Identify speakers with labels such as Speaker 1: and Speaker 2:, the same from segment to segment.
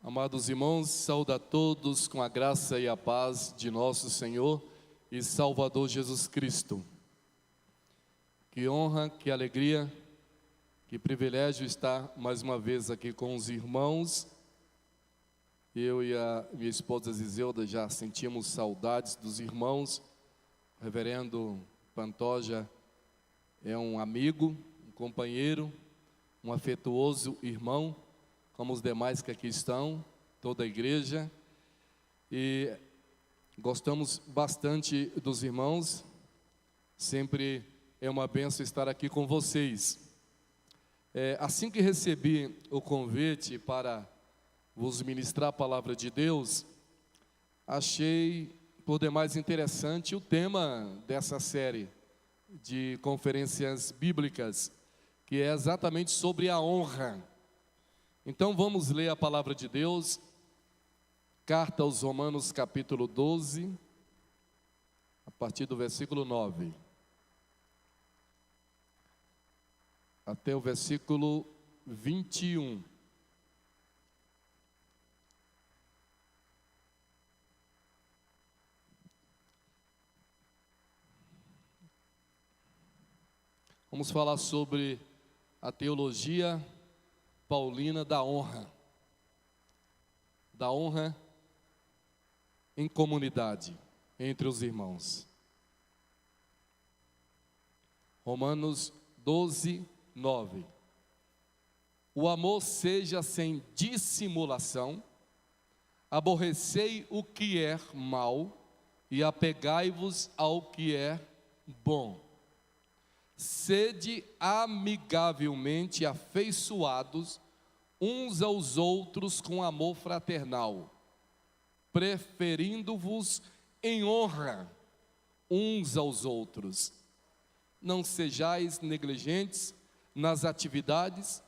Speaker 1: Amados irmãos, saúdo a todos com a graça e a paz de nosso Senhor e Salvador Jesus Cristo. Que honra, que alegria, que privilégio estar mais uma vez aqui com os irmãos. Eu e a minha esposa Zizeuda já sentimos saudades dos irmãos. O reverendo Pantoja é um amigo, um companheiro, um afetuoso irmão, como os demais que aqui estão, toda a igreja, e gostamos bastante dos irmãos. Sempre é uma bênção estar aqui com vocês. Assim que recebi o convite para vos ministrar a palavra de Deus, achei por demais interessante o tema dessa série de conferências bíblicas, que é exatamente sobre a honra. Então vamos ler a palavra de Deus, carta aos Romanos capítulo 12, a partir do versículo 9, até o versículo 21. Vamos falar sobre a teologia paulina da honra em comunidade, entre os irmãos. Romanos 12, 9. O amor seja sem dissimulação, aborrecei o que é mal e apegai-vos ao que é bom. Sede amigavelmente afeiçoados uns aos outros com amor fraternal, preferindo-vos em honra uns aos outros. Não sejais negligentes nas atividades,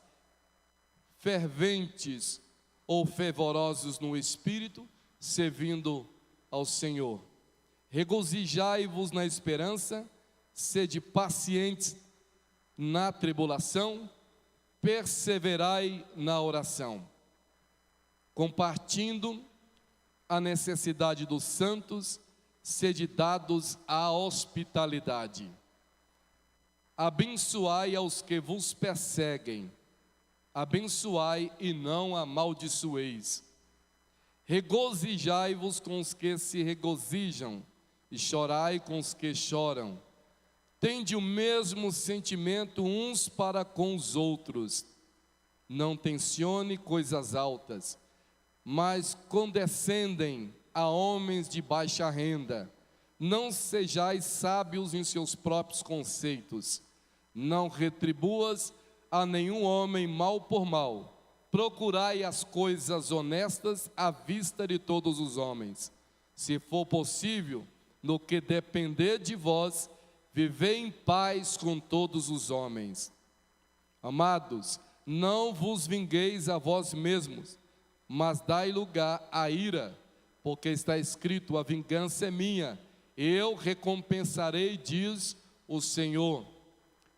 Speaker 1: ferventes ou fervorosos no espírito, servindo ao Senhor. Regozijai-vos na esperança, sede pacientes na tribulação, perseverai na oração, compartindo a necessidade dos santos, sede dados à hospitalidade. Abençoai aos que vos perseguem, abençoai e não amaldiçoeis. Regozijai-vos com os que se regozijam, e chorai com os que choram. Tende o mesmo sentimento uns para com os outros. Não tencione coisas altas, mas condescendem a homens de baixa renda. Não sejais sábios em seus próprios conceitos. Não retribuas a nenhum homem mal por mal. Procurai as coisas honestas à vista de todos os homens. Se for possível, no que depender de vós, vivei em paz com todos os homens. Amados, não vos vingueis a vós mesmos, mas dai lugar à ira, porque está escrito: a vingança é minha, eu recompensarei, diz o Senhor.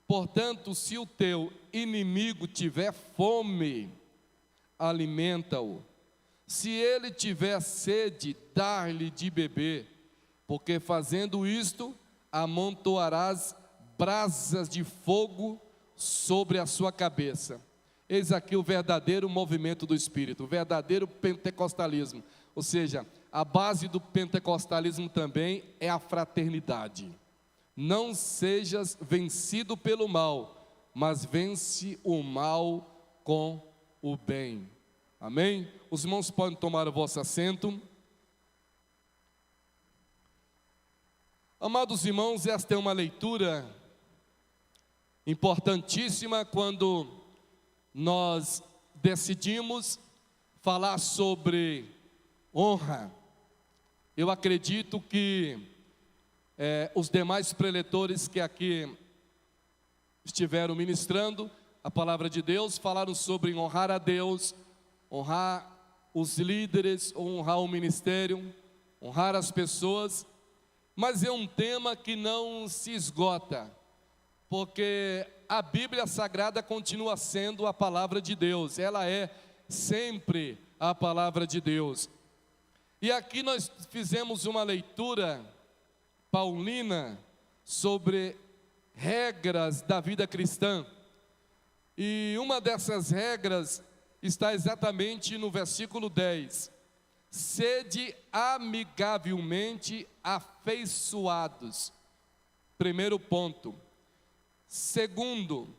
Speaker 1: Portanto, se o teu inimigo tiver fome, alimenta-o. Se ele tiver sede, dá-lhe de beber, porque fazendo isto, amontoarás brasas de fogo sobre a sua cabeça. Eis aqui o verdadeiro movimento do Espírito, o verdadeiro pentecostalismo. Ou seja, a base do pentecostalismo também é a fraternidade. Não sejas vencido pelo mal, mas vence o mal com o bem. Amém? Os irmãos podem tomar o vosso assento. Amados irmãos, esta é uma leitura importantíssima quando nós decidimos falar sobre honra. Eu acredito que os demais preletores que aqui estiveram ministrando a palavra de Deus falaram sobre honrar a Deus, honrar os líderes, honrar o ministério, honrar as pessoas. Mas é um tema que não se esgota, porque a Bíblia Sagrada continua sendo a palavra de Deus. Ela é sempre a palavra de Deus. E aqui nós fizemos uma leitura paulina sobre regras da vida cristã. E uma dessas regras está exatamente no versículo 10. Sede amigavelmente afeiçoados. Primeiro ponto. Segundo,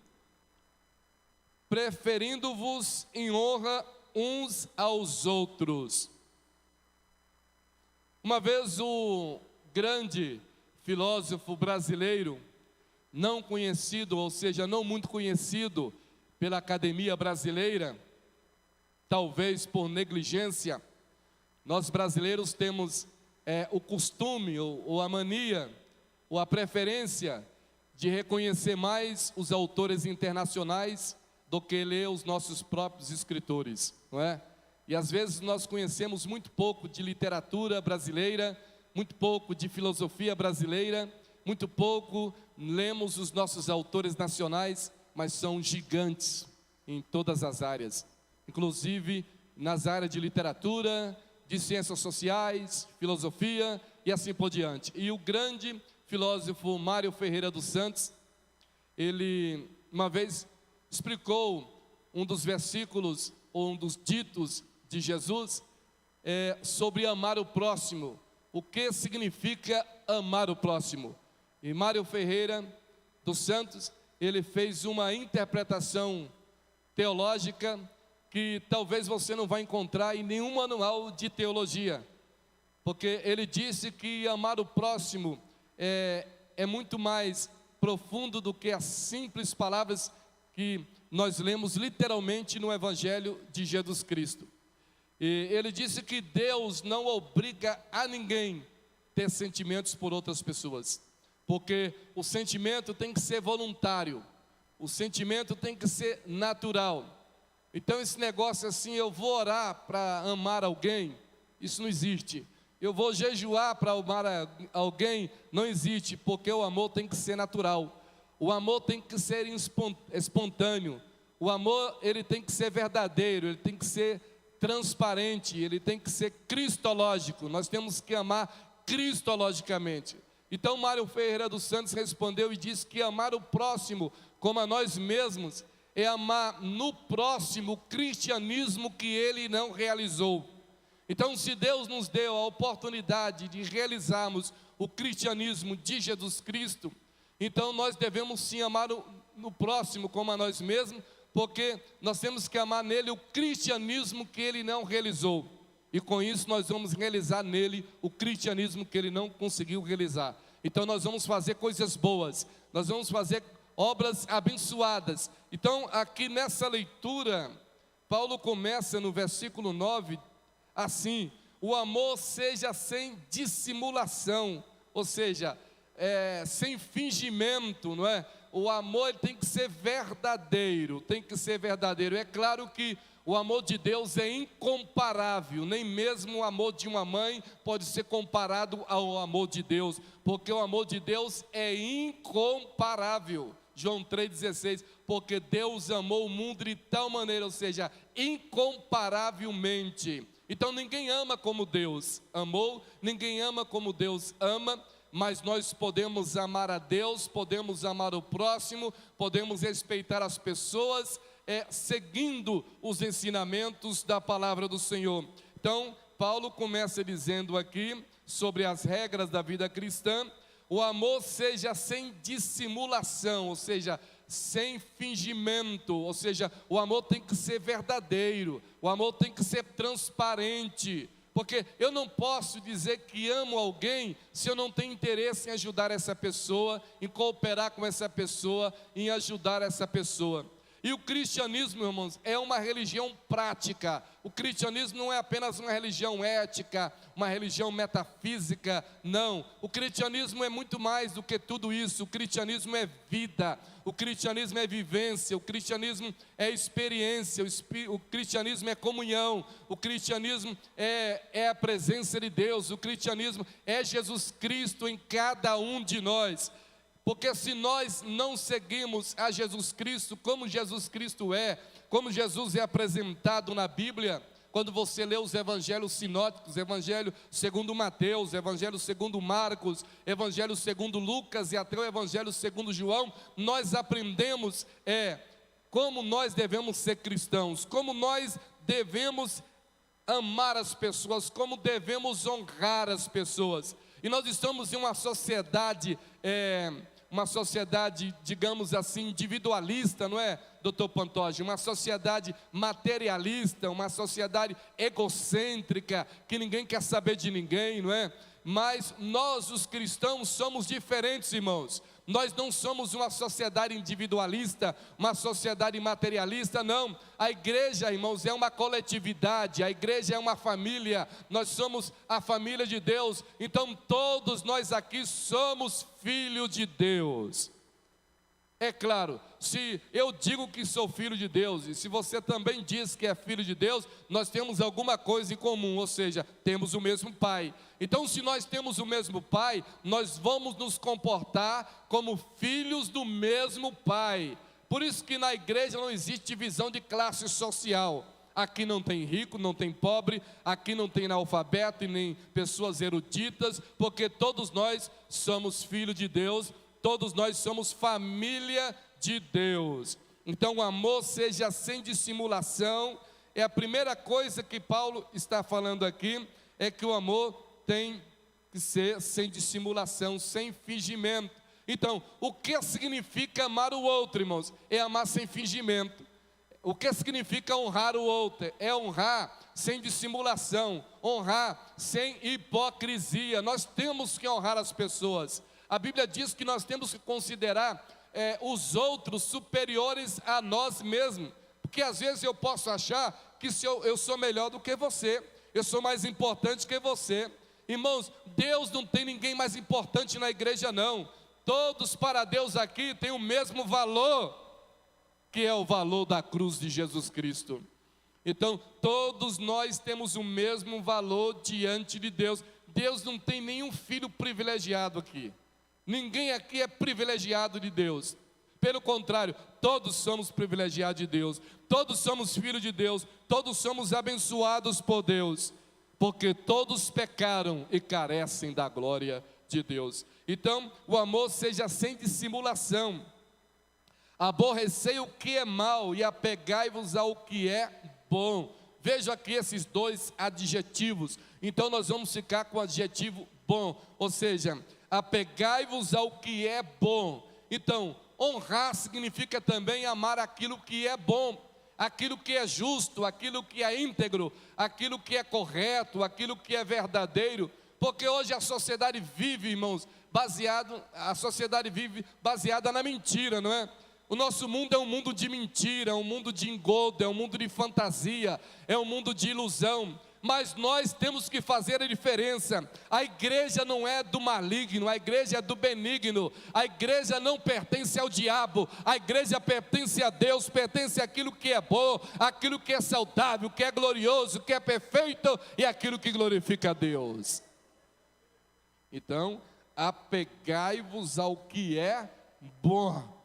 Speaker 1: preferindo-vos em honra uns aos outros. Uma vez o grande filósofo brasileiro, não conhecido, ou seja, não muito conhecido pela academia brasileira, talvez por negligência, nós brasileiros temos o costume, ou a mania, ou a preferência de reconhecer mais os autores internacionais do que ler os nossos próprios escritores, não é? E às vezes nós conhecemos muito pouco de literatura brasileira, muito pouco de filosofia brasileira, muito pouco lemos os nossos autores nacionais, mas são gigantes em todas as áreas, inclusive nas áreas de literatura, de ciências sociais, filosofia e assim por diante. E o grande filósofo Mário Ferreira dos Santos, ele uma vez explicou um dos versículos, ou um dos ditos de Jesus, sobre amar o próximo. O que significa amar o próximo? E Mário Ferreira dos Santos, ele fez uma interpretação teológica que talvez você não vai encontrar em nenhum manual de teologia, porque ele disse que amar o próximo é muito mais profundo do que as simples palavras que nós lemos literalmente no Evangelho de Jesus Cristo. E ele disse que Deus não obriga a ninguém a ter sentimentos por outras pessoas, porque o sentimento tem que ser voluntário, o sentimento tem que ser natural. Então esse negócio assim, eu vou orar para amar alguém, isso não existe. Eu vou jejuar para amar alguém, não existe, porque o amor tem que ser natural. O amor tem que ser espontâneo. O amor, ele tem que ser verdadeiro, ele tem que ser transparente, ele tem que ser cristológico. Nós temos que amar cristologicamente. Então Mário Ferreira dos Santos respondeu e disse que amar o próximo como a nós mesmos é amar no próximo o cristianismo que ele não realizou. Então, se Deus nos deu a oportunidade de realizarmos o cristianismo de Jesus Cristo, então nós devemos sim amar no próximo como a nós mesmos, porque nós temos que amar nele o cristianismo que ele não realizou. E com isso nós vamos realizar nele o cristianismo que ele não conseguiu realizar. Então nós vamos fazer coisas boas, nós vamos fazer obras abençoadas. Então aqui nessa leitura, Paulo começa no versículo 9, assim: o amor seja sem dissimulação, ou seja, sem fingimento, não é? O amor tem que ser verdadeiro, tem que ser verdadeiro. É claro que o amor de Deus é incomparável, nem mesmo o amor de uma mãe pode ser comparado ao amor de Deus, porque o amor de Deus é incomparável. João 3,16, porque Deus amou o mundo de tal maneira, ou seja, incomparavelmente. Então ninguém ama como Deus amou, ninguém ama como Deus ama, mas nós podemos amar a Deus, podemos amar o próximo, podemos respeitar as pessoas, seguindo os ensinamentos da palavra do Senhor. Então, Paulo começa dizendo aqui sobre as regras da vida cristã: o amor seja sem dissimulação, ou seja, sem fingimento, ou seja, o amor tem que ser verdadeiro, o amor tem que ser transparente, porque eu não posso dizer que amo alguém se eu não tenho interesse em ajudar essa pessoa, em cooperar com essa pessoa, em ajudar essa pessoa. E o cristianismo, irmãos, é uma religião prática. O cristianismo não é apenas uma religião ética, uma religião metafísica, não. O cristianismo é muito mais do que tudo isso. O cristianismo é vida, o cristianismo é vivência, o cristianismo é experiência, o cristianismo é comunhão, o cristianismo é a presença de Deus, o cristianismo é Jesus Cristo em cada um de nós. Porque se nós não seguimos a Jesus Cristo como Jesus Cristo é, como Jesus é apresentado na Bíblia, Quando você lê os evangelhos sinóticos, Evangelho segundo Mateus, Evangelho segundo Marcos, Evangelho segundo Lucas e até o Evangelho segundo João, nós aprendemos como nós devemos ser cristãos, como nós devemos amar as pessoas, como devemos honrar as pessoas. E nós estamos em uma sociedade, digamos assim, individualista, não é, doutor Pantoja? Uma sociedade materialista, uma sociedade egocêntrica, que ninguém quer saber de ninguém, não é? Mas nós, os cristãos, somos diferentes, irmãos. Nós não somos uma sociedade individualista, uma sociedade materialista, não. A igreja, irmãos, é uma coletividade, a igreja é uma família, nós somos a família de Deus, então todos nós aqui somos filhos de Deus. É claro, se eu digo que sou filho de Deus, e se você também diz que é filho de Deus, nós temos alguma coisa em comum, ou seja, temos o mesmo Pai. Então, se nós temos o mesmo Pai, nós vamos nos comportar como filhos do mesmo Pai. Por isso que na igreja não existe divisão de classe social. Aqui não tem rico, não tem pobre, aqui não tem analfabeto e nem pessoas eruditas, porque todos nós somos filhos de Deus, todos nós somos família de Deus. Então o amor seja sem dissimulação. É a primeira coisa que Paulo está falando aqui, é que o amor tem que ser sem dissimulação, sem fingimento. Então, o que significa amar o outro, irmãos? É amar sem fingimento. O que significa honrar o outro? É honrar sem dissimulação, honrar sem hipocrisia. Nós temos que honrar as pessoas. A Bíblia diz que nós temos que considerar os outros superiores a nós mesmos, porque às vezes eu posso achar que eu sou melhor do que você, eu sou mais importante que você. Irmãos, Deus não tem ninguém mais importante na igreja, não. Todos para Deus aqui têm o mesmo valor, que é o valor da cruz de Jesus Cristo. Então, todos nós temos o mesmo valor diante de Deus. Deus não tem nenhum filho privilegiado aqui. Ninguém aqui é privilegiado de Deus. Pelo contrário, todos somos privilegiados de Deus. Todos somos filhos de Deus. Todos somos abençoados por Deus. Porque todos pecaram e carecem da glória de Deus. Então, o amor seja sem dissimulação. Aborrecei o que é mal e apegai-vos ao que é bom. Veja aqui esses dois adjetivos. Então nós vamos ficar com o adjetivo bom, ou seja, apegai-vos ao que é bom. Então, honrar significa também amar aquilo que é bom, aquilo que é justo, aquilo que é íntegro, aquilo que é correto, aquilo que é verdadeiro. Porque hoje a sociedade vive, irmãos, baseada na mentira, não é? O nosso mundo é um mundo de mentira, é um mundo de engodo, é um mundo de fantasia, é um mundo de ilusão. Mas nós temos que fazer a diferença. A igreja não é do maligno, a igreja é do benigno. A igreja não pertence ao diabo, a igreja pertence a Deus, pertence àquilo que é bom, àquilo que é saudável, que é glorioso, que é perfeito e aquilo que glorifica a Deus. Então, apegai-vos ao que é bom.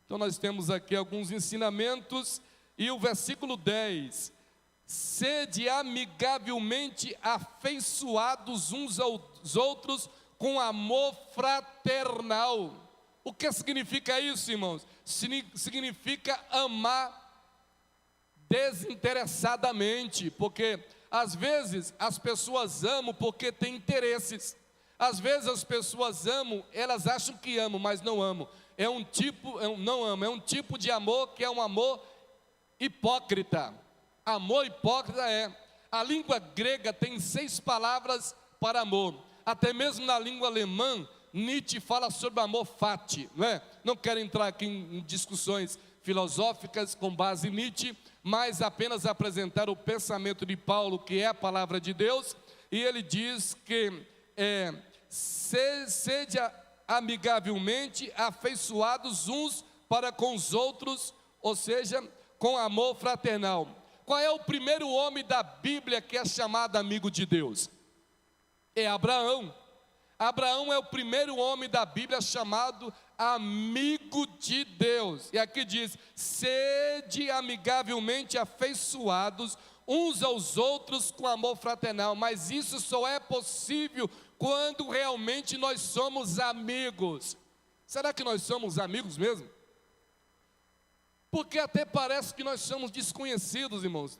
Speaker 1: Então nós temos aqui alguns ensinamentos, e o versículo 10, sede amigavelmente afeiçoados uns aos outros com amor fraternal. O que significa isso, irmãos? Significa amar desinteressadamente, porque às vezes as pessoas amam porque têm interesses. Às vezes as pessoas amam, elas acham que amam, mas não amam. É um tipo de amor que é um amor hipócrita. Amor hipócrita a língua grega tem 6 palavras para amor. Até mesmo na língua alemã, Nietzsche fala sobre amor fati, não é? Não quero entrar aqui em discussões filosóficas com base em Nietzsche, mas apenas apresentar o pensamento de Paulo, que é a palavra de Deus. E ele diz que seja amigavelmente afeiçoados uns para com os outros, ou seja, com amor fraternal. Qual é o primeiro homem da Bíblia que é chamado amigo de Deus? É Abraão. Abraão é o primeiro homem da Bíblia chamado amigo de Deus. E aqui diz, sede amigavelmente afeiçoados uns aos outros com amor fraternal, mas isso só é possível quando realmente nós somos amigos. Será que nós somos amigos mesmo? Porque até parece que nós somos desconhecidos, irmãos.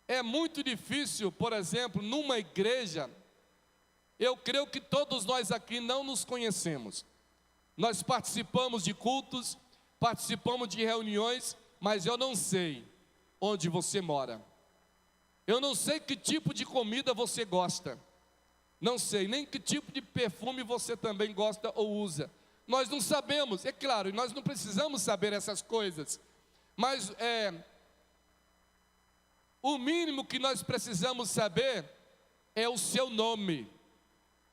Speaker 1: É muito difícil, por exemplo, numa igreja, eu creio que todos nós aqui não nos conhecemos. Nós participamos de cultos, participamos de reuniões, mas eu não sei onde você mora. Eu não sei que tipo de comida você gosta. Não sei nem que tipo de perfume você também gosta ou usa. Nós não sabemos, é claro, e nós não precisamos saber essas coisas. Mas o mínimo que nós precisamos saber é o seu nome.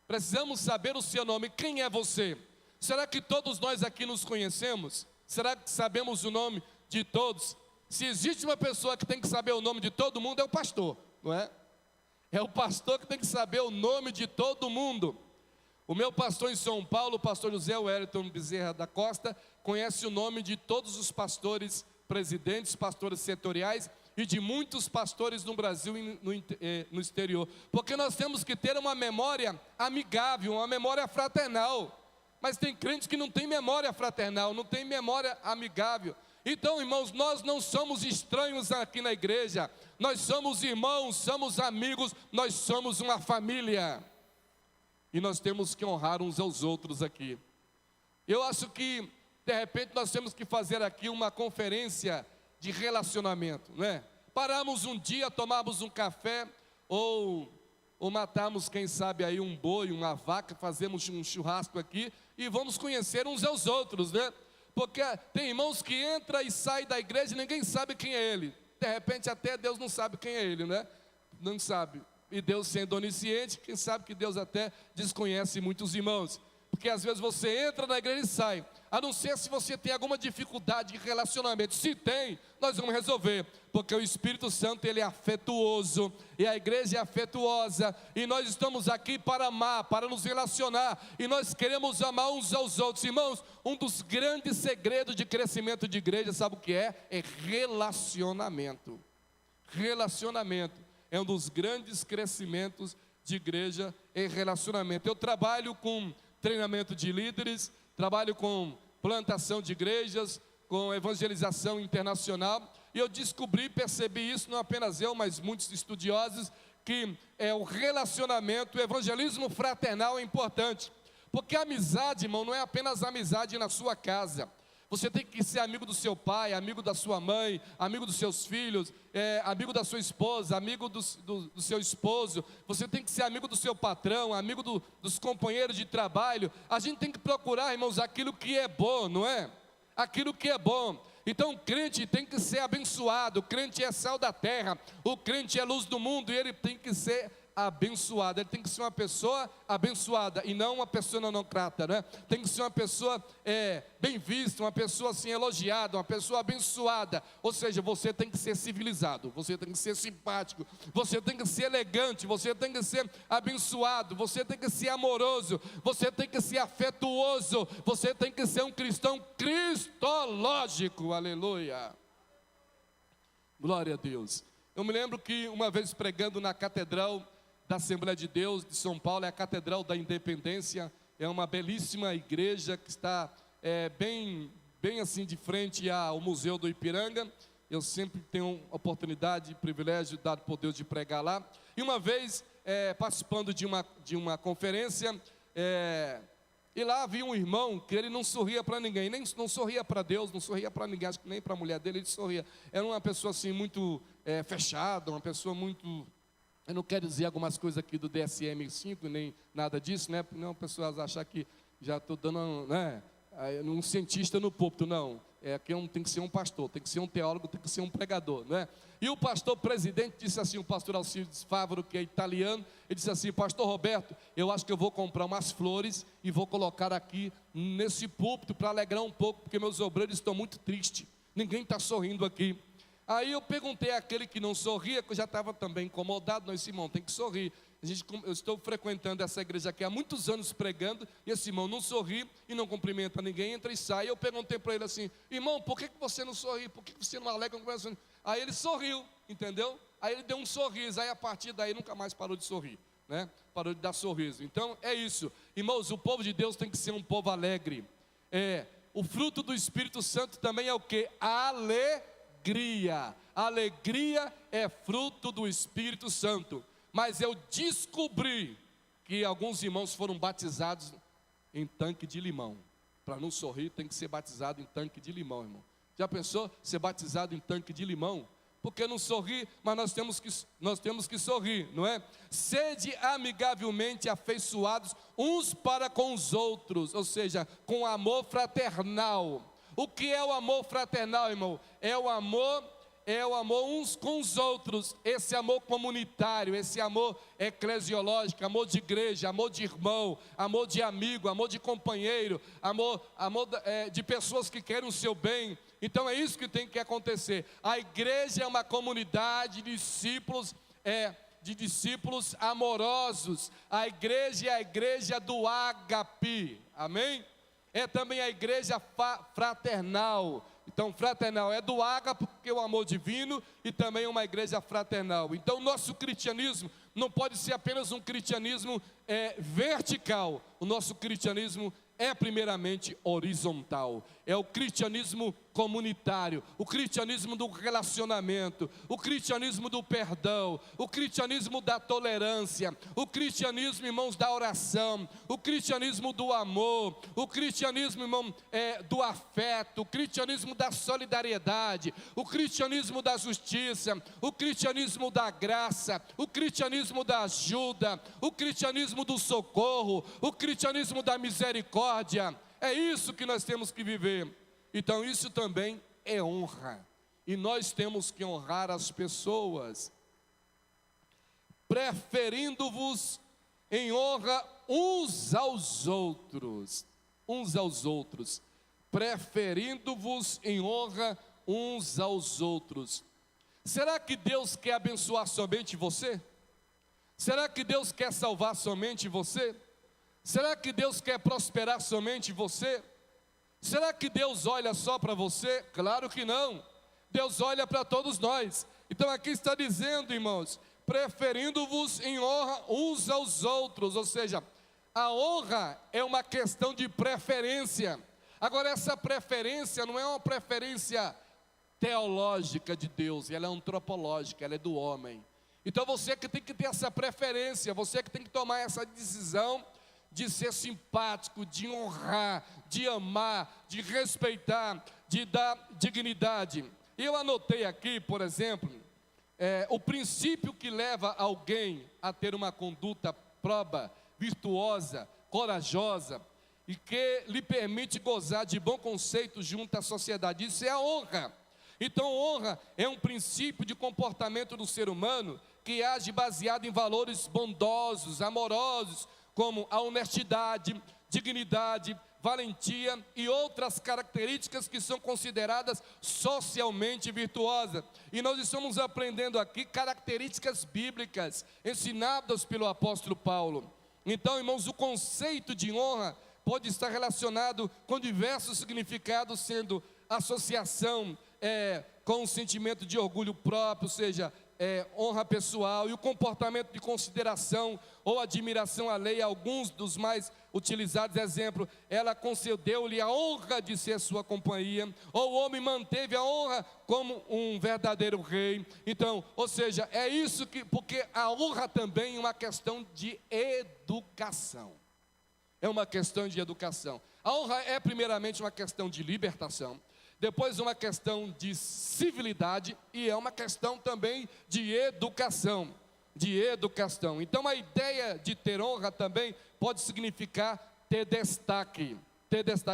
Speaker 1: Precisamos saber o seu nome. Quem é você? Será que todos nós aqui nos conhecemos? Será que sabemos o nome de todos? Se existe uma pessoa que tem que saber o nome de todo mundo, é o pastor, não é? É o pastor que tem que saber o nome de todo mundo. O meu pastor em São Paulo, o pastor José Wellington Bezerra da Costa, conhece o nome de todos os pastores presidentes, pastores setoriais e de muitos pastores no Brasil e no exterior. Porque nós temos que ter uma memória amigável, uma memória fraternal. Mas tem crentes que não tem memória fraternal, não tem memória amigável. Então, irmãos, nós não somos estranhos aqui na igreja. Nós somos irmãos, somos amigos, nós somos uma família. E nós temos que honrar uns aos outros aqui. Eu acho que, de repente, nós temos que fazer aqui uma conferência de relacionamento, não é? Paramos um dia, tomamos um café, ou matarmos, quem sabe, aí um boi, uma vaca, fazemos um churrasco aqui e vamos conhecer uns aos outros, né? Porque tem irmãos que entra e sai da igreja e ninguém sabe quem é ele. De repente até Deus não sabe quem é ele, né? Não sabe. E Deus sendo onisciente, quem sabe que Deus até desconhece muitos irmãos. Porque às vezes você entra na igreja e sai. A não ser se você tem alguma dificuldade de relacionamento. Se tem, nós vamos resolver. Porque o Espírito Santo, ele é afetuoso. E a igreja é afetuosa. E nós estamos aqui para amar, para nos relacionar. E nós queremos amar uns aos outros. Irmãos, um dos grandes segredos de crescimento de igreja, sabe o que é? É relacionamento. Relacionamento é um dos grandes crescimentos de igreja, é relacionamento. Eu trabalho com treinamento de líderes, trabalho com plantação de igrejas, com evangelização internacional, e eu descobri, percebi isso, não apenas eu, mas muitos estudiosos, que o relacionamento, o evangelismo fraternal é importante, porque a amizade, irmão, não é apenas amizade na sua casa. Você tem que ser amigo do seu pai, amigo da sua mãe, amigo dos seus filhos, amigo da sua esposa, amigo do seu esposo. Você tem que ser amigo do seu patrão, amigo dos companheiros de trabalho. A gente tem que procurar, irmãos, aquilo que é bom, não é? Aquilo que é bom. Então o crente tem que ser abençoado, o crente é sal da terra, o crente é luz do mundo e ele tem que ser abençoado, ele tem que ser uma pessoa abençoada e não uma pessoa não grata, né? Tem que ser uma pessoa bem vista, uma pessoa assim elogiada, uma pessoa abençoada. Ou seja, você tem que ser civilizado, você tem que ser simpático, você tem que ser elegante, você tem que ser abençoado, você tem que ser amoroso, você tem que ser afetuoso, você tem que ser um cristão cristológico, aleluia, glória a Deus. Eu me lembro que uma vez pregando na catedral da Assembleia de Deus de São Paulo, é a Catedral da Independência, é uma belíssima igreja que está bem assim de frente ao Museu do Ipiranga. Eu sempre tenho oportunidade e privilégio dado por Deus de pregar lá. E uma vez, participando de uma conferência, e lá havia um irmão que ele não sorria para ninguém, nem não sorria para Deus, não sorria para ninguém, acho que nem para a mulher dele ele sorria. Era uma pessoa assim muito fechada, uma pessoa muito... Eu não quero dizer algumas coisas aqui do DSM-5, nem nada disso, né? Não, pessoas acham que já estou dando, né, um cientista no púlpito, não. Aqui tem que ser um pastor, tem que ser um teólogo, tem que ser um pregador, né? E o pastor presidente disse assim, o pastor Alcides Fávaro, que é italiano, ele disse assim: pastor Roberto, eu acho que eu vou comprar umas flores e vou colocar aqui nesse púlpito para alegrar um pouco, porque meus obreiros estão muito tristes, ninguém está sorrindo aqui. Aí eu perguntei àquele que não sorria, que eu já estava também incomodado, não, esse irmão tem que sorrir. Eu estou frequentando essa igreja aqui há muitos anos pregando, e esse irmão não sorri e não cumprimenta ninguém, entra e sai. Eu perguntei para ele assim: irmão, por que você não sorri? Por que você não alegra? Aí ele sorriu, entendeu? Aí ele deu um sorriso, aí a partir daí nunca mais parou de sorrir, né? Parou de dar sorriso. Então é isso, irmãos, o povo de Deus tem que ser um povo alegre. O fruto do Espírito Santo também é o que? Alegria. Alegria é fruto do Espírito Santo. Mas eu descobri que alguns irmãos foram batizados em tanque de limão. Para não sorrir, tem que ser batizado em tanque de limão, irmão. Já pensou ser batizado em tanque de limão? Porque não sorri, mas nós temos que sorrir, não é? Sede amigavelmente afeiçoados uns para com os outros, ou seja, com amor fraternal. O que é o amor fraternal, irmão? É o amor uns com os outros, esse amor comunitário, esse amor eclesiológico, amor de igreja, amor de irmão, amor de amigo, amor de companheiro, amor de pessoas que querem o seu bem. Então é isso que tem que acontecer. A igreja é uma comunidade de discípulos amorosos. A igreja é a igreja do ágape, amém? É também a igreja fraternal. Então, fraternal é do ágape, porque é o amor divino, e também é uma igreja fraternal. Então, o nosso cristianismo não pode ser apenas um cristianismo vertical. O nosso cristianismo é primeiramente horizontal. É o cristianismo comunitário, o cristianismo do relacionamento, o cristianismo do perdão, o cristianismo da tolerância, o cristianismo, irmãos, da oração, o cristianismo do amor, o cristianismo, irmão, do afeto, o cristianismo da solidariedade, o cristianismo da justiça, o cristianismo da graça, o cristianismo da ajuda, o cristianismo do socorro, o cristianismo da misericórdia. É isso que nós temos que viver. Então isso também é honra, e nós temos que honrar as pessoas, preferindo-vos em honra uns aos outros, preferindo-vos em honra uns aos outros. Será que Deus quer abençoar somente você? Será que Deus quer salvar somente você? Será que Deus quer prosperar somente você? Será que Deus olha só para você? Claro que não. Deus olha para todos nós. Então aqui está dizendo, irmãos, preferindo-vos em honra uns aos outros. Ou seja, a honra é uma questão de preferência. Agora, essa preferência não é uma preferência teológica de Deus, ela é antropológica, ela é do homem. Então você que tem que ter essa preferência, você que tem que tomar essa decisão de ser simpático, de honrar, de amar, de respeitar, de dar dignidade. Eu anotei aqui, por exemplo, o princípio que leva alguém a ter uma conduta proba, virtuosa, corajosa, e que lhe permite gozar de bom conceito junto à sociedade. Isso é a honra. Então, honra é um princípio de comportamento do ser humano que age baseado em valores bondosos, amorosos, como a honestidade, dignidade, valentia e outras características que são consideradas socialmente virtuosas. E nós estamos aprendendo aqui características bíblicas ensinadas pelo apóstolo Paulo. Então, irmãos, o conceito de honra pode estar relacionado com diversos significados, sendo associação com o sentimento de orgulho próprio, ou seja, honra pessoal, e o comportamento de consideração ou admiração alheia. Alguns dos mais utilizados, exemplo, ela concedeu-lhe a honra de ser sua companhia, ou o homem manteve a honra como um verdadeiro rei. Então, ou seja, é isso que, porque a honra também é uma questão de educação. É uma questão de educação. A honra é primeiramente uma questão de libertação, depois uma questão de civilidade, e é uma questão também de educação, Então a ideia de ter honra também pode significar ter destaque,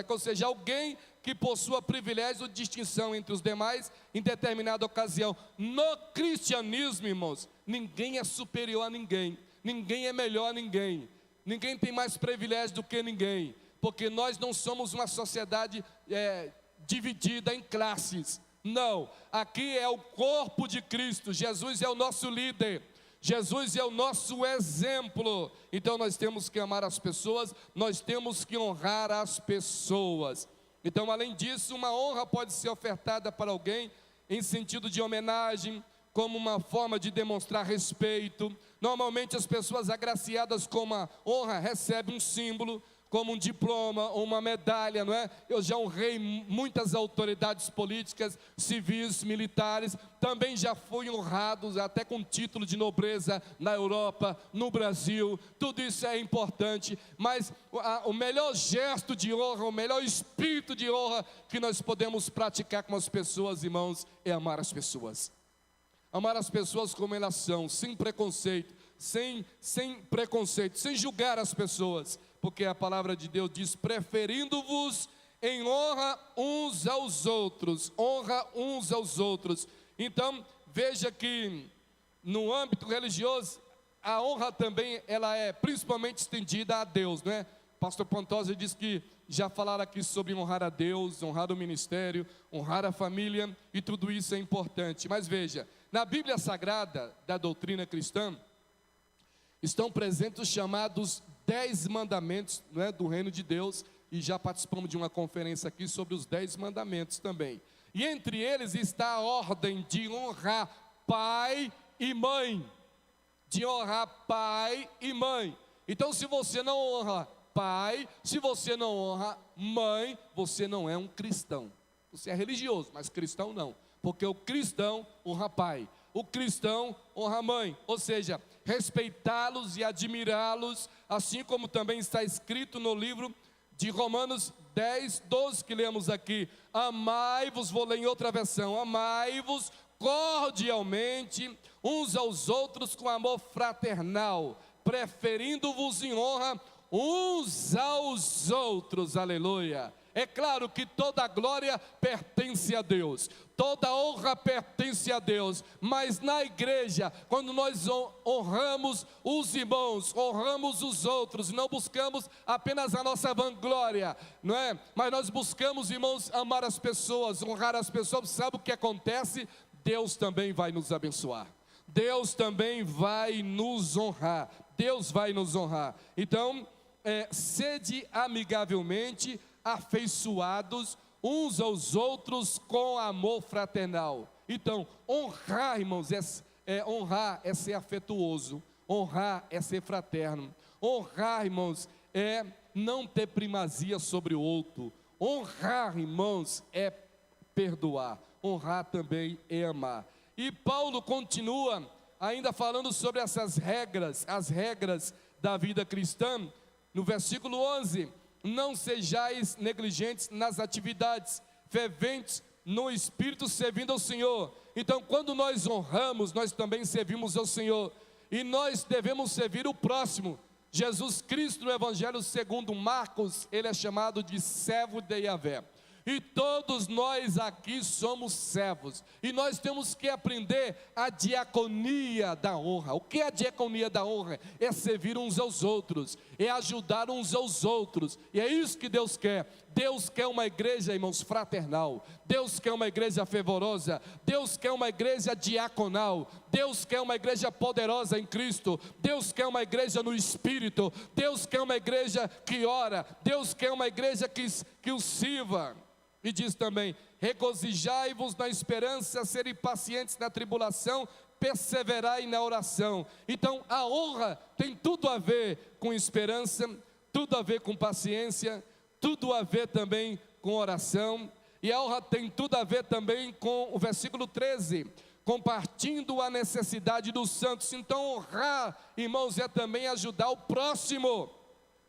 Speaker 1: ou seja, alguém que possua privilégio ou distinção entre os demais em determinada ocasião. No cristianismo, irmãos, ninguém é superior a ninguém, ninguém é melhor a ninguém, ninguém tem mais privilégio do que ninguém, porque nós não somos uma sociedade dividida em classes. Não, aqui é o corpo de Cristo. Jesus é o nosso líder, Jesus é o nosso exemplo. Então nós temos que amar as pessoas, nós temos que honrar as pessoas. Então, além disso, uma honra pode ser ofertada para alguém em sentido de homenagem, como uma forma de demonstrar respeito. Normalmente as pessoas agraciadas com uma honra recebem um símbolo, como um diploma ou uma medalha, não é? Eu já honrei muitas autoridades políticas, civis, militares, também já fui honrado até com título de nobreza na Europa, no Brasil. Tudo isso é importante, mas o melhor gesto de honra, o melhor espírito de honra que nós podemos praticar com as pessoas, irmãos, é amar as pessoas. Amar as pessoas como elas são, sem preconceito, sem julgar as pessoas, porque a palavra de Deus diz: preferindo-vos em honra uns aos outros, honra uns aos outros. Então, veja que no âmbito religioso, a honra também, ela é principalmente estendida a Deus, não é? Pastor Pantoja diz que já falaram aqui sobre honrar a Deus, honrar o ministério, honrar a família, e tudo isso é importante. Mas veja, na Bíblia Sagrada da doutrina cristã, estão presentes os chamados 10 mandamentos, não é, do reino de Deus, e já participamos de uma conferência aqui sobre os 10 mandamentos também. E entre eles está a ordem de honrar pai e mãe, de honrar pai e mãe. Então, se você não honra pai, se você não honra mãe, você não é um cristão. Você é religioso, mas cristão não, porque o cristão honra pai, o cristão honra mãe, ou seja, respeitá-los e admirá-los, assim como também está escrito no livro de Romanos 10, 12, que lemos aqui: amai-vos, vou ler em outra versão, amai-vos cordialmente uns aos outros com amor fraternal, preferindo-vos em honra uns aos outros, aleluia. É claro que toda a glória pertence a Deus, toda a honra pertence a Deus, mas na igreja, quando nós honramos os irmãos, honramos os outros, não buscamos apenas a nossa vanglória, não é? Mas nós buscamos, irmãos, amar as pessoas, honrar as pessoas. Sabe o que acontece? Deus também vai nos abençoar, Deus também vai nos honrar, Deus vai nos honrar. Então, sede amigavelmente afeiçoados uns aos outros com amor fraternal. Então, honrar, irmãos, honrar é ser afetuoso, honrar é ser fraterno, honrar, irmãos, é não ter primazia sobre o outro, honrar, irmãos, é perdoar, honrar também é amar. E Paulo continua ainda falando sobre essas regras, as regras da vida cristã, no versículo 11: não sejais negligentes nas atividades, ferventes no Espírito, servindo ao Senhor. Então, quando nós honramos, nós também servimos ao Senhor, e nós devemos servir o próximo. Jesus Cristo, no Evangelho segundo Marcos, ele é chamado de servo de Yahvé. E todos nós aqui somos servos, e nós temos que aprender a diaconia da honra. O que é a diaconia da honra? É servir uns aos outros, é ajudar uns aos outros, e é isso que Deus quer. Deus quer uma igreja, irmãos, fraternal, Deus quer uma igreja fervorosa, Deus quer uma igreja diaconal, Deus quer uma igreja poderosa em Cristo, Deus quer uma igreja no Espírito, Deus quer uma igreja que ora, Deus quer uma igreja que o sirva. E diz também: regozijai-vos na esperança, serem pacientes na tribulação, perseverai na oração. Então a honra tem tudo a ver com esperança, tudo a ver com paciência, tudo a ver também com oração. E a honra tem tudo a ver também com o versículo 13, compartilhando a necessidade dos santos. Então honrar, irmãos, é também ajudar o próximo.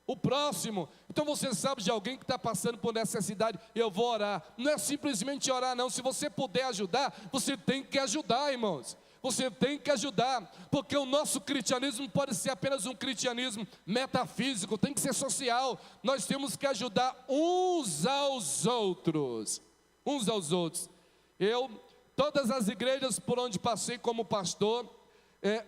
Speaker 1: O próximo. Então você sabe de alguém que está passando por necessidade, eu vou orar. Não é simplesmente orar não, se você puder ajudar, você tem que ajudar, irmãos. Você tem que ajudar, porque o nosso cristianismo não pode ser apenas um cristianismo metafísico, tem que ser social. Nós temos que ajudar uns aos outros, uns aos outros. Todas as igrejas por onde passei como pastor,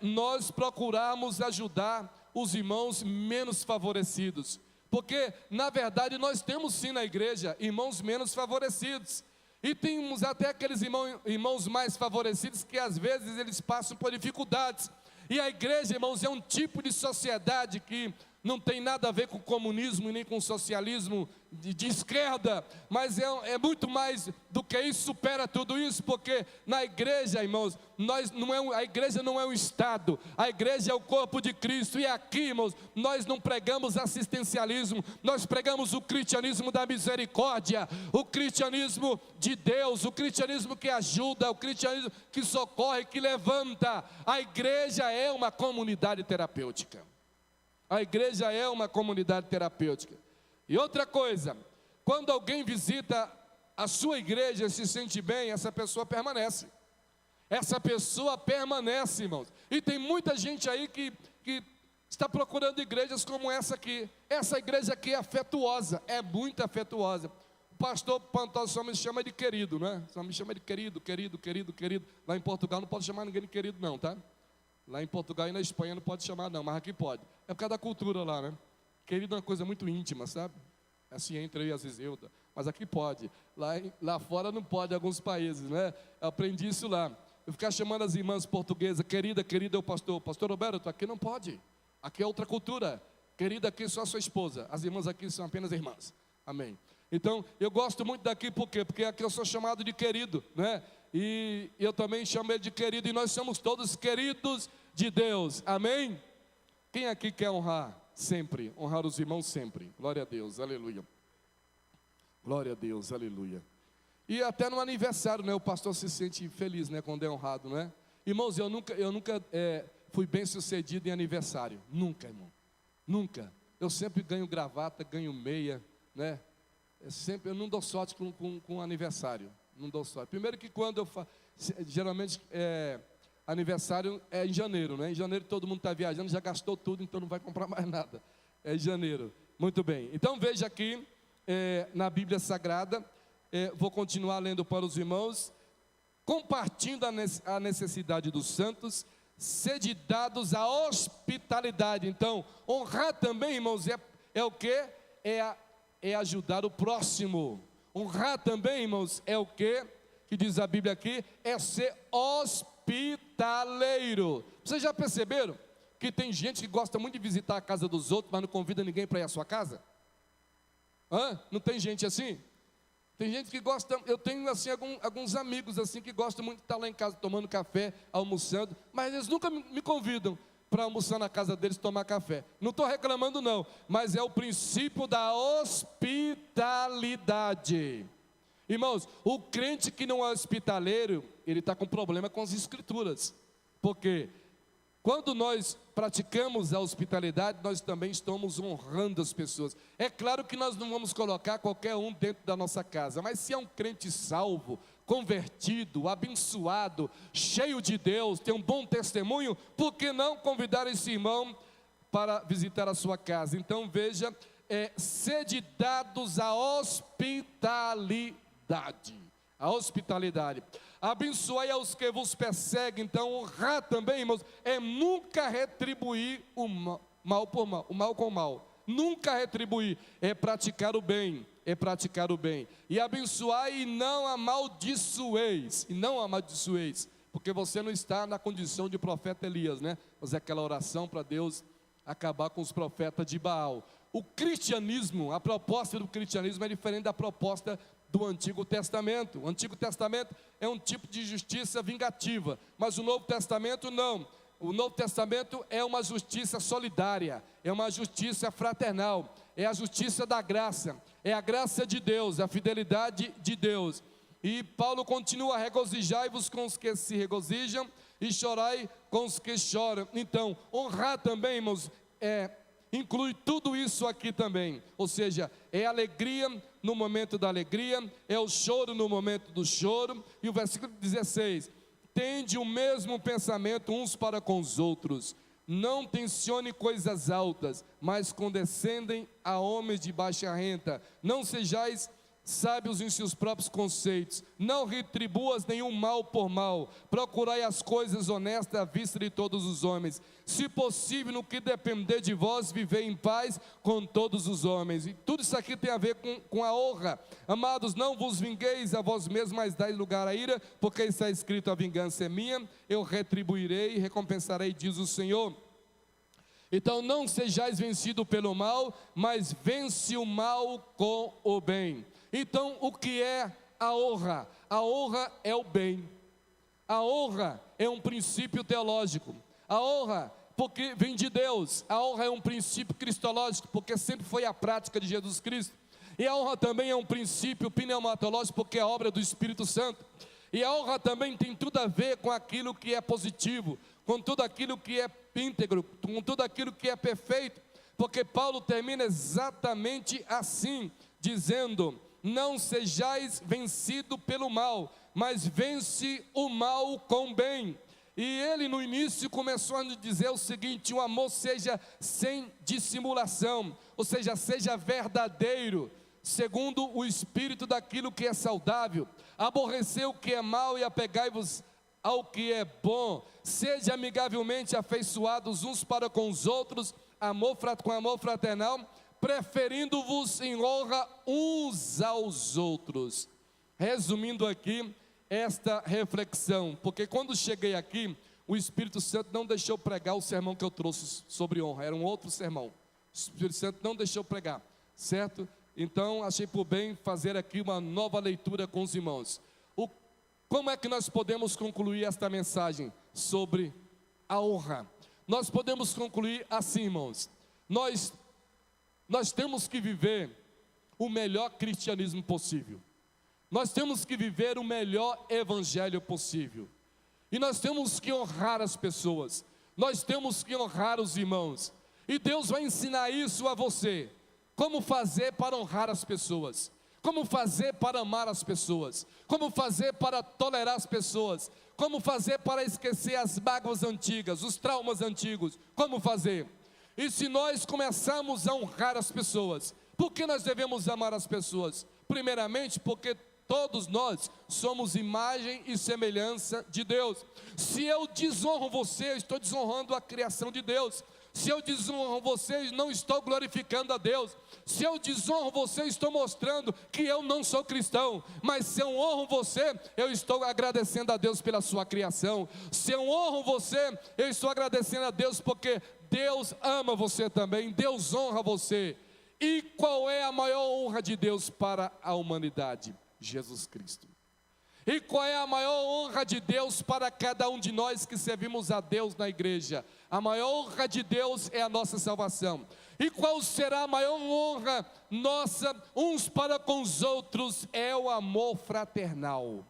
Speaker 1: nós procuramos ajudar os irmãos menos favorecidos, porque na verdade nós temos sim na igreja irmãos menos favorecidos, E temos até aqueles irmãos mais favorecidos que às vezes eles passam por dificuldades. E a igreja, irmãos, é um tipo de sociedade que não tem nada a ver com o comunismo nem com o socialismo de esquerda, mas é muito mais do que isso, supera tudo isso, porque na igreja, irmãos, a igreja não é um Estado, a igreja é o corpo de Cristo, e aqui, irmãos, nós não pregamos assistencialismo, nós pregamos o cristianismo da misericórdia, o cristianismo de Deus, o cristianismo que ajuda, o cristianismo que socorre, que levanta. A igreja é uma comunidade terapêutica. A igreja é uma comunidade terapêutica. E outra coisa, quando alguém visita a sua igreja e se sente bem, essa pessoa permanece. Essa pessoa permanece, irmãos. E tem muita gente aí que está procurando igrejas como essa aqui. Essa igreja aqui é afetuosa, é muito afetuosa. O pastor Pantoja só me chama de querido, né? Só me chama de querido. Lá em Portugal não pode chamar ninguém de querido não, tá? Lá em Portugal e na Espanha não pode chamar não, mas aqui pode. É por causa da cultura lá, né? Querido é uma coisa muito íntima, sabe? Assim, entre eu e a Zizeuda. Mas aqui pode. Lá fora não pode, em alguns países, né? Eu aprendi isso lá. Eu ficar chamando as irmãs portuguesas, querida é o pastor. Pastor Roberto, aqui não pode. Aqui é outra cultura. Querida, aqui só a sua esposa. As irmãs aqui são apenas irmãs. Amém. Então, eu gosto muito daqui, por quê? Porque aqui eu sou chamado de querido, né? E eu também chamo ele de querido, e nós somos todos queridos de Deus, amém? Quem aqui quer honrar sempre, honrar os irmãos sempre? Glória a Deus, aleluia. Glória a Deus, aleluia. E até no aniversário, né, o pastor se sente feliz, né, quando é honrado, né? Irmãos, eu nunca fui bem sucedido em aniversário, nunca, irmão, nunca. Eu sempre ganho gravata, ganho meia, né? Eu não dou sorte com aniversário. Não dou sorte. Primeiro que quando eu faço, geralmente aniversário é em janeiro, né? Em janeiro todo mundo está viajando, já gastou tudo, então não vai comprar mais nada. É em janeiro. Muito bem. Então veja aqui na Bíblia Sagrada, vou continuar lendo para os irmãos. Compartilhando a necessidade dos santos, sede dados a hospitalidade. Então, honrar também, irmãos, é o que? É ajudar o próximo. Honrar também, irmãos, é o que diz a Bíblia aqui? É ser hospitaleiro. Vocês já perceberam que tem gente que gosta muito de visitar a casa dos outros, mas não convida ninguém para ir à sua casa? Não tem gente assim? Tem gente que gosta, eu tenho assim alguns amigos assim que gostam muito de estar lá em casa tomando café, almoçando, mas eles nunca me convidam para almoçar na casa deles, tomar café. Não estou reclamando não, mas é o princípio da hospitalidade. Irmãos, o crente que não é hospitaleiro, ele está com problema com as escrituras. Porque quando nós praticamos a hospitalidade, nós também estamos honrando as pessoas. É claro que nós não vamos colocar qualquer um dentro da nossa casa, mas se é um crente salvo, convertido, abençoado, cheio de Deus, tem um bom testemunho, por que não convidar esse irmão para visitar a sua casa? Então veja, sede dados a hospitalidade. A hospitalidade. Abençoai aos que vos perseguem. Então honrar também, irmãos, é nunca retribuir o mal por mal, o mal com o mal. Nunca retribuir, é praticar o bem. É praticar o bem. E abençoai e não amaldiçoeis. E não amaldiçoeis. Porque você não está na condição de profeta Elias, né? Fazer aquela oração para Deus acabar com os profetas de Baal. O cristianismo, a proposta do cristianismo é diferente da proposta do Antigo Testamento. O Antigo Testamento é um tipo de justiça vingativa, mas o Novo Testamento não. O Novo Testamento é uma justiça solidária, é uma justiça fraternal, é a justiça da graça, é a graça de Deus, a fidelidade de Deus. E Paulo continua: regozijai-vos com os que se regozijam e chorai com os que choram. Então, honrar também, irmãos, inclui tudo isso aqui também. Ou seja, é alegria no momento da alegria, é o choro no momento do choro. E o versículo 16: tende o mesmo pensamento uns para com os outros, não tencione coisas altas, mas condescendem a homens de baixa renda. Não sejais sábios em seus próprios conceitos. Não retribuas nenhum mal por mal. Procurai as coisas honestas à vista de todos os homens. Se possível, no que depender de vós, vivei em paz com todos os homens. E tudo isso aqui tem a ver com a honra. Amados, não vos vingueis a vós mesmos, mas dai lugar à ira, porque está escrito: a vingança é minha, eu retribuirei e recompensarei, diz o Senhor. Então não sejais vencido pelo mal, mas vence o mal com o bem. Então o que é a honra? A honra é o bem. A honra é um princípio teológico. A honra, porque vem de Deus. A honra é um princípio cristológico, porque sempre foi a prática de Jesus Cristo. E a honra também é um princípio pneumatológico, porque é a obra do Espírito Santo. E a honra também tem tudo a ver com aquilo que é positivo, com tudo aquilo que é íntegro, com tudo aquilo que é perfeito, porque Paulo termina exatamente assim, dizendo: não sejais vencido pelo mal, mas vence o mal com bem. E ele no início começou a nos dizer o seguinte: o amor seja sem dissimulação, ou seja, seja verdadeiro, segundo o espírito daquilo que é saudável. Aborrecei o que é mal e apegai-vos ao que é bom. Sede amigavelmente afeiçoados uns para com os outros, com amor fraternal, preferindo-vos em honra uns aos outros. Resumindo aqui esta reflexão, porque quando cheguei aqui, o Espírito Santo não deixou pregar o sermão que eu trouxe sobre honra, era um outro sermão. O Espírito Santo não deixou pregar, certo? Então achei por bem fazer aqui uma nova leitura com os irmãos. Como é que nós podemos concluir esta mensagem sobre a honra? Nós podemos concluir assim, irmãos: nós temos que viver o melhor cristianismo possível. Nós temos que viver o melhor evangelho possível. E nós temos que honrar as pessoas. Nós temos que honrar os irmãos. E Deus vai ensinar isso a você. Como fazer para honrar as pessoas. Como fazer para amar as pessoas. Como fazer para tolerar as pessoas. Como fazer para esquecer as mágoas antigas, os traumas antigos. Como fazer? E se nós começarmos a honrar as pessoas, por que nós devemos amar as pessoas? Primeiramente, porque todos nós somos imagem e semelhança de Deus. Se eu desonro você, eu estou desonrando a criação de Deus. Se eu desonro você, não estou glorificando a Deus. Se eu desonro você, estou mostrando que eu não sou cristão. Mas se eu honro você, eu estou agradecendo a Deus pela sua criação. Se eu honro você, eu estou agradecendo a Deus porque Deus ama você também. Deus honra você. E qual é a maior honra de Deus para a humanidade? Jesus Cristo. E qual é a maior honra de Deus para cada um de nós que servimos a Deus na igreja? A maior honra de Deus é a nossa salvação. E qual será a maior honra nossa uns para com os outros? É o amor fraternal.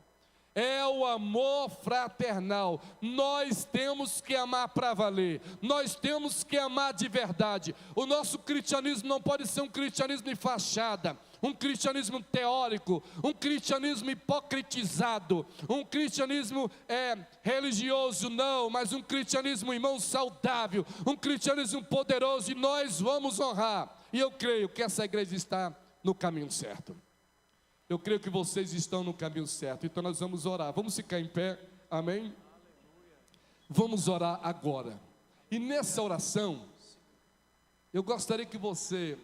Speaker 1: É o amor fraternal. Nós temos que amar para valer. Nós temos que amar de verdade. O nosso cristianismo não pode ser um cristianismo de fachada, um cristianismo teórico, um cristianismo hipocritizado, um cristianismo religioso, não, mas um cristianismo, irmão, saudável, um cristianismo poderoso, e nós vamos honrar. E eu creio que essa igreja está no caminho certo. Eu creio que vocês estão no caminho certo. Então nós vamos orar. Vamos ficar em pé. Amém? Vamos orar agora. E nessa oração, eu gostaria que você,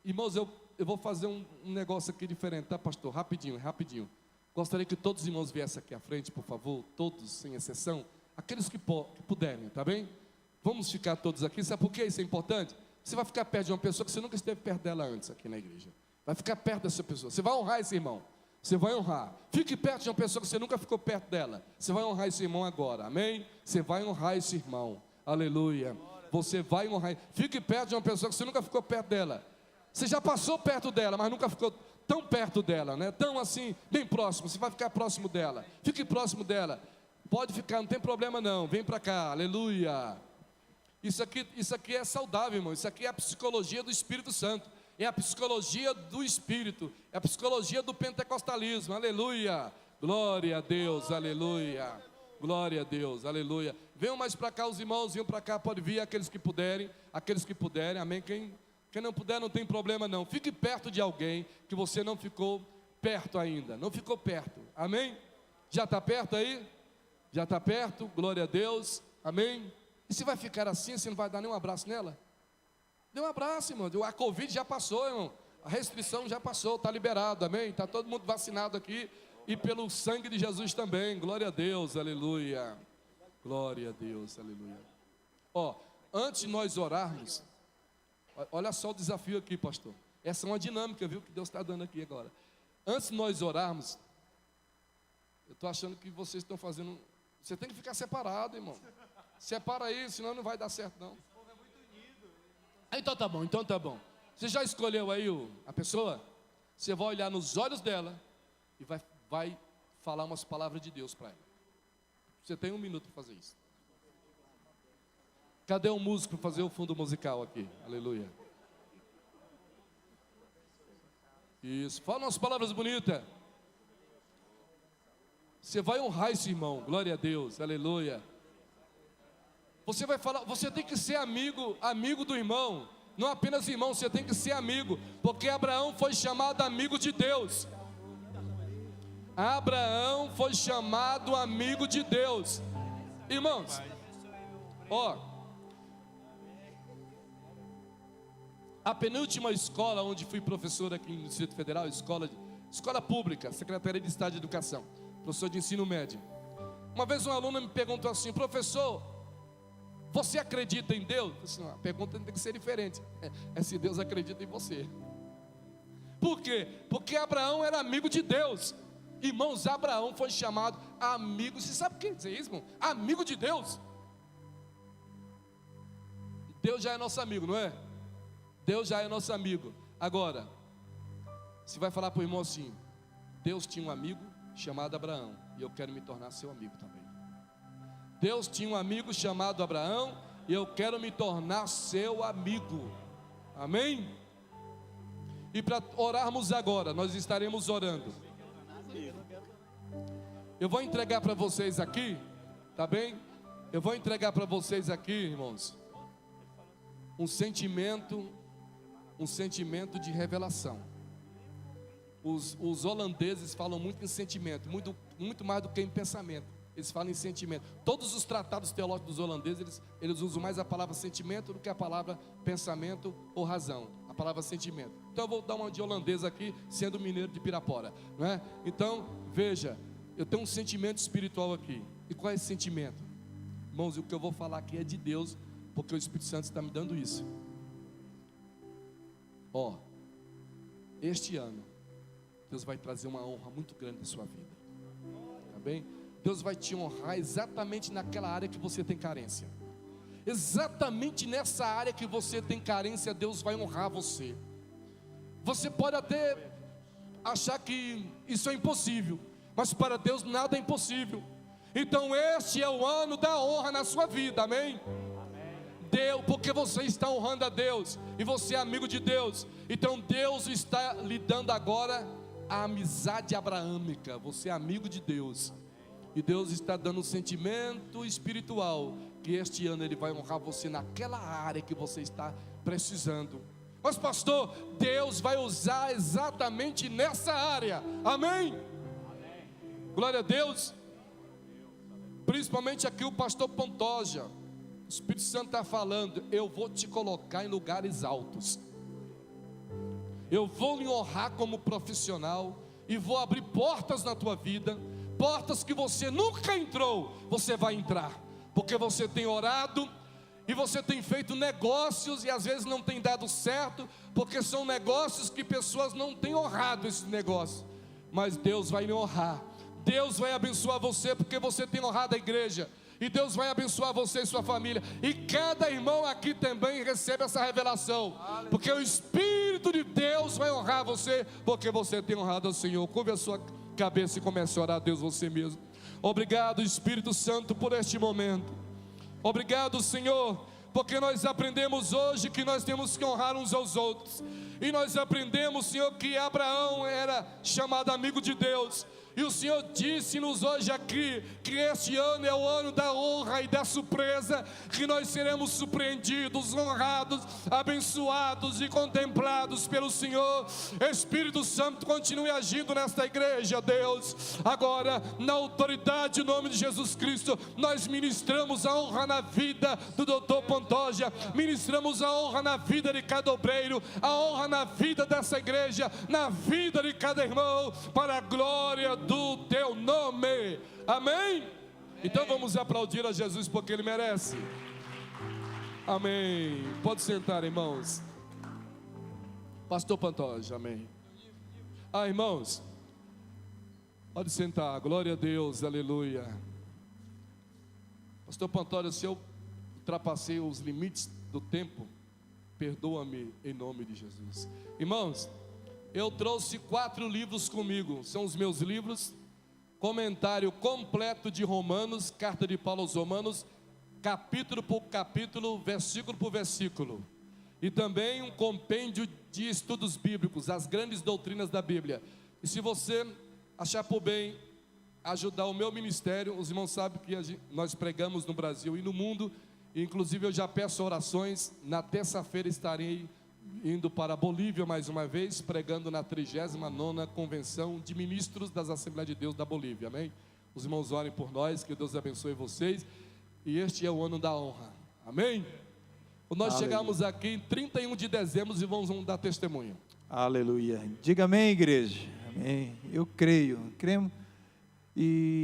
Speaker 1: irmãos, eu vou fazer um negócio aqui diferente, tá, pastor? Rapidinho. Gostaria que todos os irmãos viessem aqui à frente, por favor. Todos, sem exceção. Aqueles que puderem, tá bem? Vamos ficar todos aqui. Sabe por que isso é importante? Você vai ficar perto de uma pessoa que você nunca esteve perto dela antes aqui na igreja. Vai ficar perto dessa pessoa. Você vai honrar esse irmão. Você vai honrar. Fique perto de uma pessoa que você nunca ficou perto dela. Você vai honrar esse irmão agora. Amém? Você vai honrar esse irmão. Aleluia. Você vai honrar. Fique perto de uma pessoa que você nunca ficou perto dela. Você já passou perto dela, mas nunca ficou tão perto dela, né? Tão assim, bem próximo. Você vai ficar próximo dela. Fique próximo dela. Pode ficar, não tem problema não. Vem para cá. Aleluia. Isso aqui é saudável, irmão. Isso aqui é a psicologia do Espírito Santo. É a psicologia do Espírito, é a psicologia do pentecostalismo, aleluia, glória a Deus, aleluia, glória a Deus, aleluia. Venham mais para cá os irmãos, venham para cá, pode vir aqueles que puderem, amém, quem não puder não tem problema não. Fique perto de alguém que você não ficou perto ainda, não ficou perto, amém? Já está perto aí? Já está perto, glória a Deus, amém? E se vai ficar assim, você não vai dar nenhum abraço nela? Dê um abraço, irmão, a Covid já passou, irmão, a restrição já passou, está liberado, amém? Está todo mundo vacinado aqui, e pelo sangue de Jesus também, glória a Deus, aleluia, glória a Deus, aleluia. Ó, antes de nós orarmos, olha só o desafio aqui, pastor, essa é uma dinâmica, viu, que Deus está dando aqui agora. Antes de nós orarmos, eu estou achando que vocês estão fazendo, você tem que ficar separado, irmão, separa aí, senão não vai dar certo não. Então tá bom, você já escolheu aí a pessoa? Você vai olhar nos olhos dela e vai falar umas palavras de Deus para ela. Você tem 1 minuto para fazer isso. Cadê o músico para fazer o fundo musical aqui? Aleluia. Isso, fala umas palavras bonitas. Você vai honrar esse irmão, glória a Deus, aleluia. Você vai falar, você tem que ser amigo do irmão. Não apenas irmão, você tem que ser amigo, porque Abraão foi chamado amigo de Deus. Abraão foi chamado amigo de Deus. Irmãos, ó, a penúltima escola onde fui professor aqui no Distrito Federal, escola pública, Secretaria de Estado de Educação, professor de ensino médio. Uma vez um aluno me perguntou assim: professor, você acredita em Deus? Assim, a pergunta tem que ser diferente, é se Deus acredita em você. Por quê? Porque Abraão era amigo de Deus. Irmãos, Abraão foi chamado amigo. Você sabe o que quer dizer isso, irmão? Amigo de Deus. Deus já é nosso amigo, não é? Deus já é nosso amigo. Agora, você vai falar para o irmão assim: Deus tinha um amigo chamado Abraão, e eu quero me tornar seu amigo também. Deus tinha um amigo chamado Abraão, e eu quero me tornar seu amigo. Amém? E para orarmos agora, nós estaremos orando. Eu vou entregar para vocês aqui, tá bem? Eu vou entregar para vocês aqui, irmãos, um sentimento de revelação. Os holandeses falam muito em sentimento, muito mais do que em pensamento. Eles falam em sentimento. Todos os tratados teológicos dos holandeses, eles usam mais a palavra sentimento do que a palavra pensamento ou razão. A palavra sentimento. Então eu vou dar uma de holandês aqui, sendo mineiro de Pirapora, não é? Então, veja, eu tenho um sentimento espiritual aqui. E qual é esse sentimento? Irmãos, o que eu vou falar aqui é de Deus, porque o Espírito Santo está me dando isso. Ó, este ano, Deus vai trazer uma honra muito grande na sua vida. Tá bem? Deus vai te honrar exatamente naquela área que você tem carência. Exatamente nessa área que você tem carência, Deus vai honrar você. Você pode até achar que isso é impossível, mas para Deus nada é impossível. Então este é o ano da honra na sua vida, amém? Deus, porque você está honrando a Deus, e você é amigo de Deus, então Deus está lhe dando agora a amizade abraâmica. Você é amigo de Deus, e Deus está dando um sentimento espiritual, que este ano Ele vai honrar você naquela área que você está precisando. Mas pastor, Deus vai usar exatamente nessa área, amém? Glória a Deus. Principalmente aqui o pastor Pantoja, o Espírito Santo está falando: eu vou te colocar em lugares altos, eu vou lhe honrar como profissional, e vou abrir portas na tua vida, portas que você nunca entrou, você vai entrar, porque você tem orado, e você tem feito negócios, e às vezes não tem dado certo, porque são negócios que pessoas não têm honrado esses negócios, mas Deus vai lhe honrar. Deus vai abençoar você, porque você tem honrado a igreja, e Deus vai abençoar você e sua família, e cada irmão aqui também recebe essa revelação, porque o Espírito de Deus vai honrar você, porque você tem honrado ao Senhor. Curve a sua cabeça e comece a orar a Deus você mesmo. Obrigado, Espírito Santo, por este momento. Obrigado, Senhor, porque nós aprendemos hoje que nós temos que honrar uns aos outros, e nós aprendemos, Senhor, que Abraão era chamado amigo de Deus, E o Senhor disse-nos hoje aqui que este ano é o ano da honra e da surpresa, que nós seremos surpreendidos, honrados, abençoados e contemplados pelo Senhor. Espírito Santo, continue agindo nesta igreja, Deus. Agora, na autoridade e nome de Jesus Cristo, nós ministramos a honra na vida do Dr. Pantoja, ministramos a honra na vida de cada obreiro, a honra na vida dessa igreja, na vida de cada irmão, para a glória do teu nome. Amém? Então vamos aplaudir a Jesus porque Ele merece. Amém. Pode sentar, irmãos. Pastor Pantoja, amém. Irmãos, pode sentar, glória a Deus, aleluia. Pastor Pantoja, se eu ultrapassei os limites do tempo, perdoa-me em nome de Jesus. Irmãos, eu trouxe 4 livros comigo, são os meus livros: comentário completo de Romanos, carta de Paulo aos Romanos, capítulo por capítulo, versículo por versículo, e também um compêndio de estudos bíblicos, as grandes doutrinas da Bíblia. E se você achar por bem ajudar o meu ministério, os irmãos sabem que nós pregamos no Brasil e no mundo, e inclusive eu já peço orações. Na terça-feira estarei indo para a Bolívia mais uma vez, pregando na 39ª Convenção de Ministros das Assembleias de Deus da Bolívia, amém? Os irmãos orem por nós, que Deus abençoe vocês, e este é o ano da honra, amém? Nós chegamos aqui em 31 de dezembro e vamos dar testemunho.
Speaker 2: Aleluia, diga amém, igreja, amém. Eu creio, cremos, e